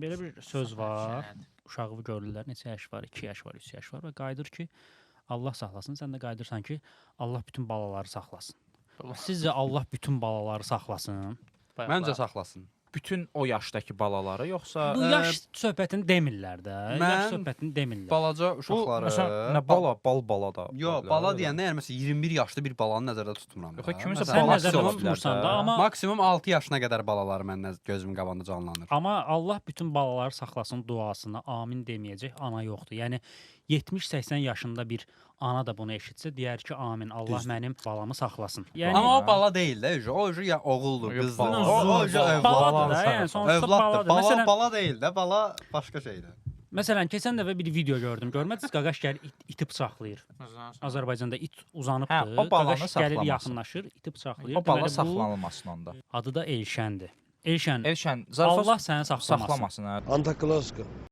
Belə bir söz var. Uşağı görürlər, neçə yaş var, 2 yaş var, 3 yaş var və qayıdır ki, Allah saxlasın, sən də qayıdırsan ki, Allah bütün balaları saxlasın. Sizcə Allah bütün balaları saxlasın? Məncə saxlasın. Bütün o yaşdakı balaları, yoxsa Bu yaş söhbətini demirlər də. Yaş söhbətini demirlər. Balaca uşaqları. Məsələn, nə bala da. Yox, bala deyəndə yəni məsələn 21 yaşlı bir balanı nəzərdə tutmuram. Yox, kiminsə Sən balası nəzərdə ola bilər tutmursan də. da, amma Maksimum 6 yaşına qədər balaları məndə gözümün qabağında canlanır. amma Allah bütün balaları saxlasın duasına amin deməyəcək ana yoxdur. Yəni 70-80 yaşında bir ana da bunu eşitsə deyər ki, amin. Allah mənim balamı saxlasın. Yəni Amma o bala deyil də, o ya oğuldur, Yox, qızdır. bala. O baladır da, yəni sonuçta övladdır. baladır. Məsələn, Bala deyil də, bala başqa şeydir. Məsələn, keçən dəfə bir video gördüm. Görmədiniz? Qaqaş gəlir iti bıçaqlayır. Azərbaycanda it uzanıbdır. Hə, o balanı Qaqaş gəlir saxlamasın. yaxınlaşır, iti bıçaqlayır. O bala Deməli, bu saxlanılmasın onda. adı da Elşəndir. Elşən, Elşən, zarafat Allah səni saxlamasın. saxlamasın. Hə. Antaklaska.